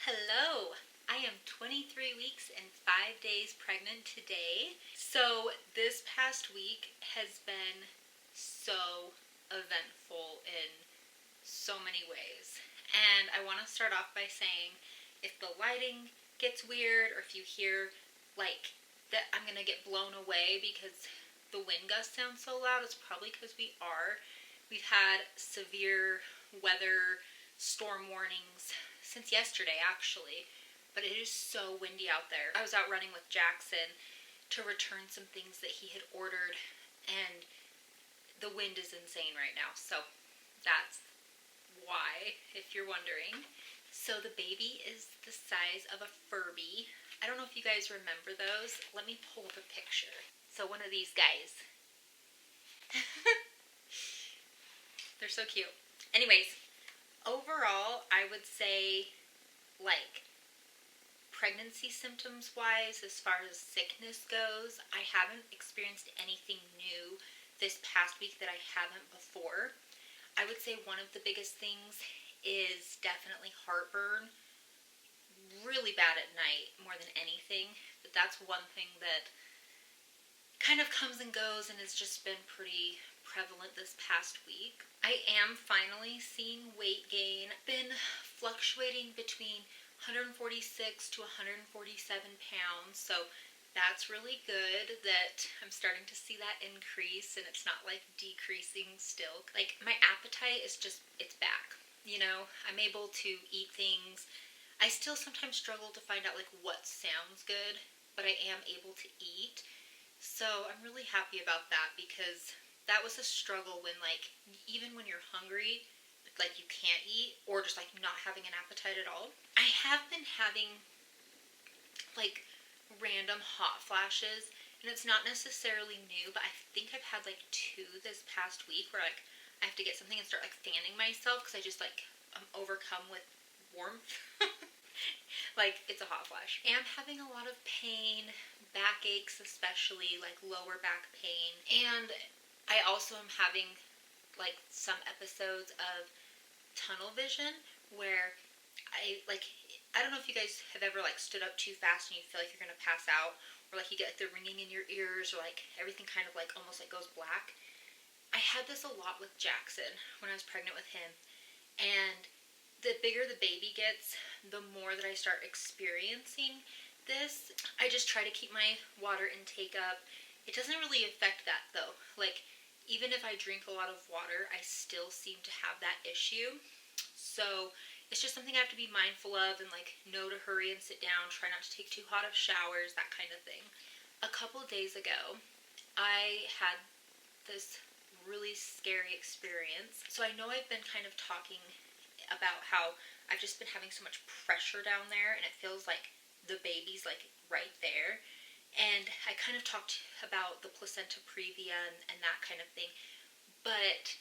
Hello! I am 23 weeks and 5 days pregnant today. So this past week has been so eventful in so many ways. And I want to start off by saying if the lighting gets weird or if you hear like that I'm going to get blown away because the wind gusts sound so loud, it's probably because we are. We've had severe weather storm warnings since yesterday actually, but it is so windy out there. I was out running with Jackson to return some things that he had ordered, and the wind is insane right now, so that's why, if you're wondering. So the baby is the size of a Furby. I don't know if you guys remember those. Let me pull up a picture. So one of these guys. They're so cute. Anyways, overall, I would say, like, pregnancy symptoms wise, as far as sickness goes, I haven't experienced anything new this past week that I haven't before. I would say one of the biggest things is definitely heartburn. Really bad at night more than anything, but that's one thing that kind of comes and goes and has just been pretty prevalent this past week. I am finally seeing weight gain. Been fluctuating between 146 to 147 pounds, so that's really good that I'm starting to see that increase and it's not like decreasing still. Like my appetite is just, it's back. You know, I'm able to eat things. I still sometimes struggle to find out like what sounds good, but I am able to eat. So I'm really happy about that because that was a struggle when like, even when you're hungry, like you can't eat or just like not having an appetite at all. I have been having like random hot flashes, and it's not necessarily new, but I think I've had like 2 this past week where like I have to get something and start like fanning myself because I just like I'm overcome with warmth. Like it's a hot flash. I am having a lot of pain, back aches especially, like lower back pain, and I also am having like some episodes of tunnel vision where I don't know if you guys have ever like stood up too fast and you feel like you're gonna pass out, or like you get like the ringing in your ears, or like everything kind of like almost like goes black. I had this a lot with Jackson when I was pregnant with him, and the bigger the baby gets, the more that I start experiencing this. I just try to keep my water intake up. It doesn't really affect that though. Like even if I drink a lot of water, I still seem to have that issue. So it's just something I have to be mindful of and like know to hurry and sit down, try not to take too hot of showers, that kind of thing. A couple days ago, I had this really scary experience. So I know I've been kind of talking about how I've just been having so much pressure down there and it feels like the baby's like right there. And I kind of talked about the placenta previa and that kind of thing. But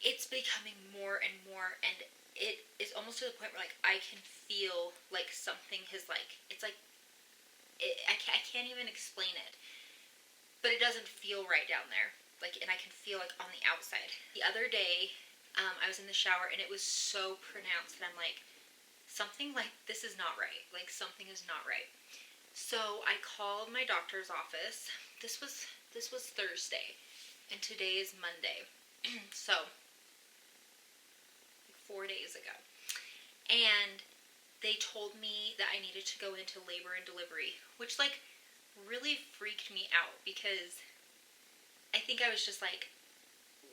it's becoming more and more, and it is almost to the point where like I can feel like something has like, it's like I can't even explain it, but it doesn't feel right down there, like, and I can feel like on the outside. The other day I was in the shower and it was so pronounced that I'm like, something like this is not right, like something is not right. So I called my doctor's office. This was Thursday and today is Monday. So 4 days ago, and they told me that I needed to go into labor and delivery, which like really freaked me out because I think I was just like,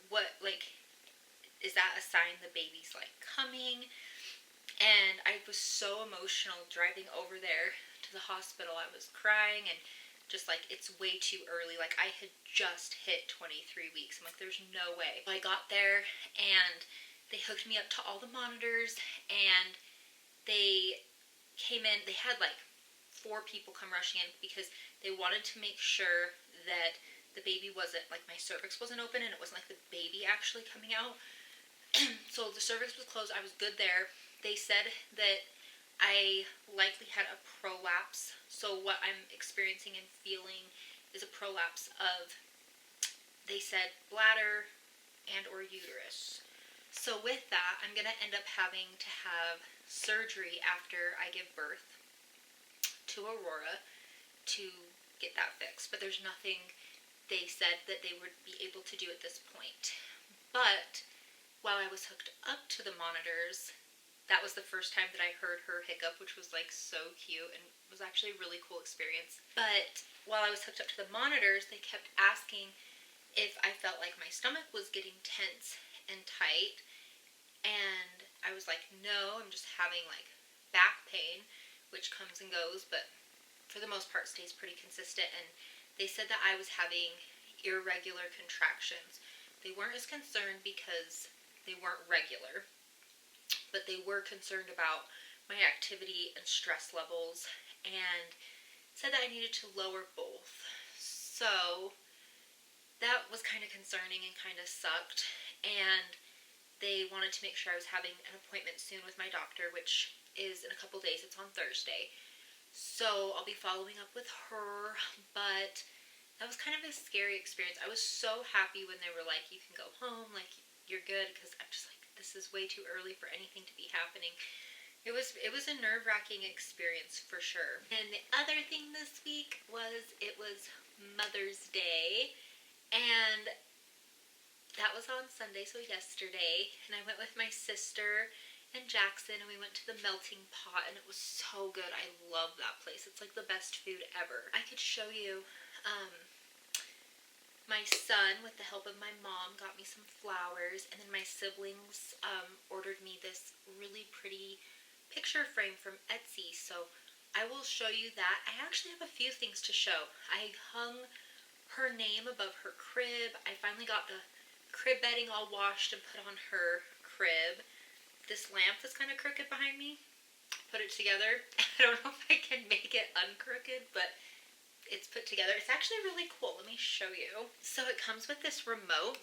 what, like, is that a sign the baby's like coming? And I was so emotional driving over there to the hospital. I was crying and just like, it's way too early. Like I had just hit 23 weeks. I'm like, there's no way. I got there and they hooked me up to all the monitors, and they came in. They had like 4 people come rushing in because they wanted to make sure that the baby wasn't, like my cervix wasn't open and it wasn't like the baby actually coming out. So the cervix was closed. I was good there. They said that I likely had a prolapse. So what I'm experiencing and feeling is a prolapse of, they said, bladder and or uterus. So with that, I'm going to end up having to have surgery after I give birth to Aurora to get that fixed. But there's nothing they said that they would be able to do at this point. But while I was hooked up to the monitors, that was the first time that I heard her hiccup, which was like so cute and was actually a really cool experience. But while I was hooked up to the monitors, they kept asking if I felt like my stomach was getting tense and tight. And I was like, no, I'm just having like back pain, which comes and goes, but for the most part stays pretty consistent. And they said that I was having irregular contractions. They weren't as concerned because they weren't regular, but they were concerned about my activity and stress levels and said that I needed to lower both. So that was kind of concerning and kind of sucked. And they wanted to make sure I was having an appointment soon with my doctor, which is in a couple days. It's on Thursday. So I'll be following up with her, but that was kind of a scary experience. I was so happy when they were like, you can go home, like, you're good, because I'm just like, this is way too early for anything to be happening. It was a nerve-wracking experience for sure. And the other thing this week was, it was Mother's Day, and that was on Sunday, so yesterday, and I went with my sister and Jackson, and we went to the Melting Pot, and it was so good. I love that place. It's like the best food ever. I could show you, my son, with the help of my mom, got me some flowers, and then my siblings ordered me this really pretty picture frame from Etsy, so I will show you that. I actually have a few things to show. I hung her name above her crib. I finally got the crib bedding all washed and put on her crib. This lamp that's kind of crooked behind me, put it together. I don't know if I can make it uncrooked, but it's put together. It's actually really cool. Let me show you. So it comes with this remote.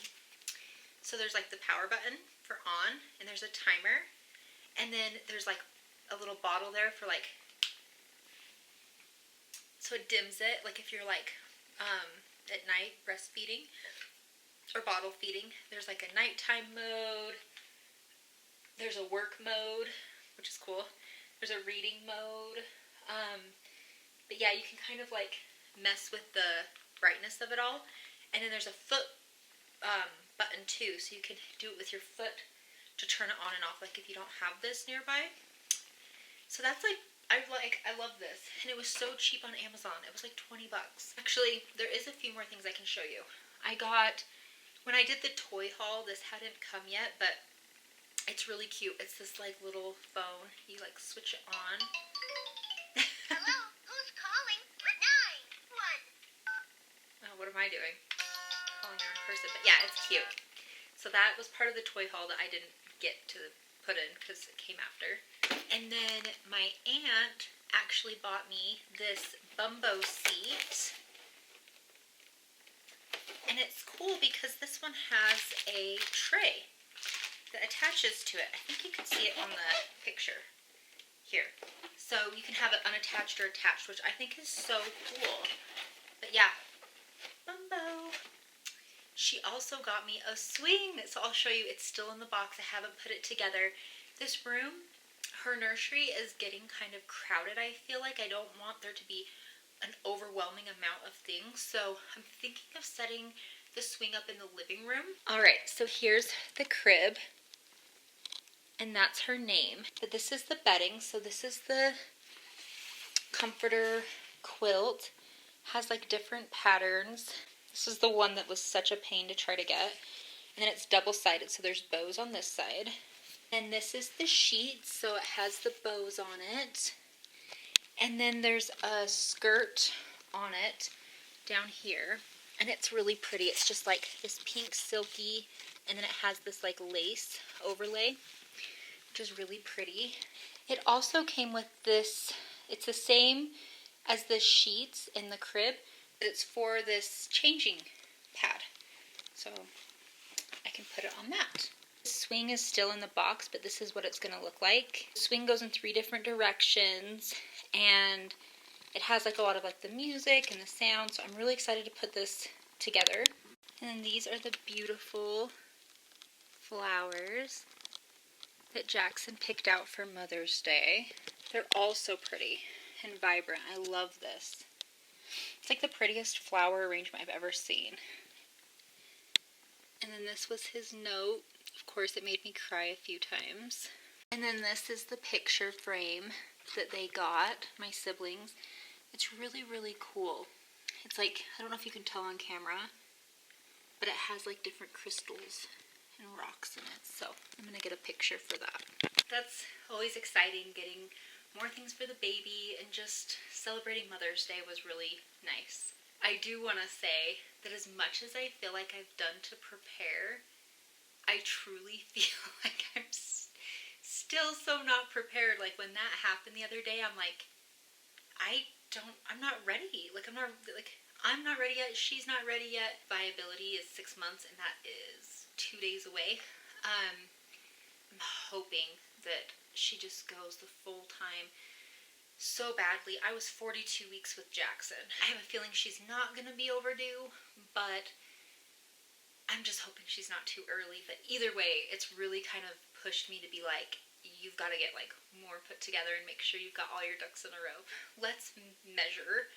So there's like the power button for on, and there's a timer, and then there's like a little bottle there for like, so it dims it, like if you're like at night breastfeeding or bottle feeding. There's like a nighttime mode, there's a work mode, which is cool, there's a reading mode, but yeah, you can kind of like mess with the brightness of it all. And then there's a foot button too, so you can do it with your foot to turn it on and off, like if you don't have this nearby. So that's like, I love this, and it was so cheap on Amazon. It was like 20 bucks. Actually, there is a few more things I can show you. I got, when I did the toy haul, this hadn't come yet, but it's really cute. It's this like little phone. You like switch it on. Hello, who's calling? 911. Oh, what am I doing? Calling the wrong person. But yeah, it's cute. So that was part of the toy haul that I didn't get to put in because it came after. And then my aunt actually bought me this bumbo seat. And it's cool because this one has a tray that attaches to it. I think you can see it on the picture here. So you can have it unattached or attached, which I think is so cool. But yeah, bumbo. She also got me a swing, so I'll show you. It's still in the box. I haven't put it together. This room, her nursery, is getting kind of crowded, I feel like. I don't want there to be an overwhelming amount of things, so I'm thinking of setting the swing up in the living room. Alright, so here's the crib, and that's her name. But this is the bedding, so this is the comforter quilt. Has like different patterns. This is the one that was such a pain to try to get. And then it's double-sided, so there's bows on this side. And this is the sheet, so it has the bows on it. And then there's a skirt on it down here. And it's really pretty. It's just like this pink silky, and then it has this like lace overlay, which is really pretty. It also came with this, it's the same as the sheets in the crib, but it's for this changing pad. So I can put it on that. The swing is still in the box, but this is what it's going to look like. The swing goes in 3 different directions, and it has like a lot of like the music and the sound, so I'm really excited to put this together. And then these are the beautiful flowers. that Jackson picked out for Mother's Day. They're all so pretty and vibrant. I love this. It's like the prettiest flower arrangement I've ever seen. And then this was his note. Of course, it made me cry a few times. And then this is the picture frame that they got, my siblings. It's really, really cool. It's like, I don't know if you can tell on camera, but it has like different crystals and rocks in it. So I'm going to get a picture for that. That's always exciting, getting more things for the baby, and just celebrating Mother's Day was really nice. I do want to say that as much as I feel like I've done to prepare, I truly feel like I'm still so not prepared. Like when that happened the other day, I'm like, I'm not ready. I'm not ready yet. She's not ready yet. Viability is 6 months, and that is 2 days away. I'm hoping that she just goes the full time so badly. I was 42 weeks with Jackson. I have a feeling she's not going to be overdue, but I'm just hoping she's not too early. But either way, it's really kind of pushed me to be like, you've got to get like more put together and make sure you've got all your ducks in a row. Let's measure.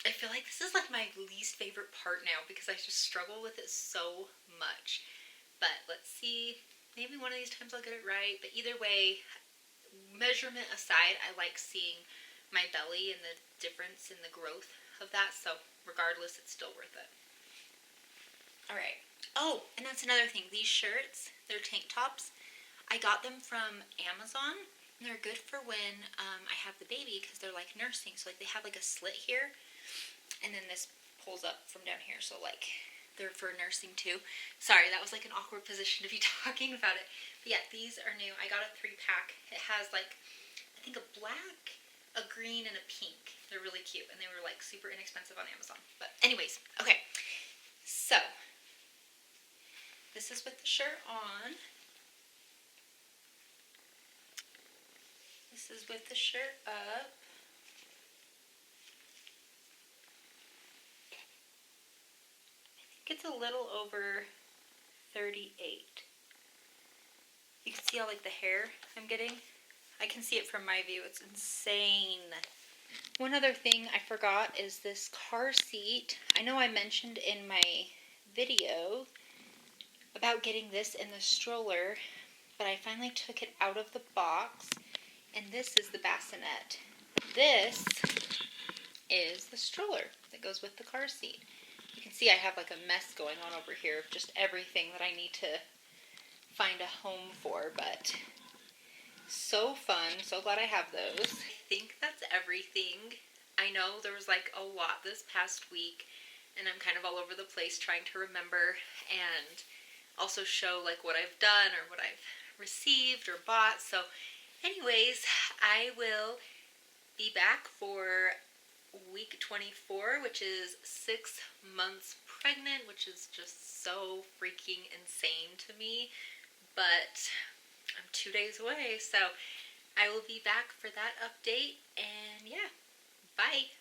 I feel like this is like my least favorite part now because I just struggle with it so much. But let's see. Maybe one of these times I'll get it right. But either way, measurement aside, I like seeing my belly and the difference in the growth of that. So regardless, it's still worth it. Alright. Oh, and that's another thing. These shirts, they're tank tops. I got them from Amazon. And they're good for when I have the baby because they're like nursing. So like they have like a slit here. And then this pulls up from down here. So like they're for nursing too. Sorry, that was like an awkward position to be talking about it. But yeah, these are new. I got a 3-pack. It has like, I think a black, a green, and a pink. They're really cute. And they were like super inexpensive on Amazon. But anyways, okay. So, this is with the shirt on. This is with the shirt up. It's a little over 38. You can see all like the hair I'm getting. I can see it from my view. It's insane. One other thing I forgot is this car seat. I know I mentioned in my video about getting this in the stroller, but I finally took it out of the box, and this is the bassinet. This is the stroller that goes with the car seat. You can see I have like a mess going on over here of just everything that I need to find a home for, but so fun. So glad I have those. I think that's everything. I know there was like a lot this past week, and I'm kind of all over the place trying to remember and also show like what I've done or what I've received or bought. So anyways, I will be back for week 24, which is 6 months pregnant, which is just so freaking insane to me, but I'm 2 days away, so I will be back for that update, and yeah, bye.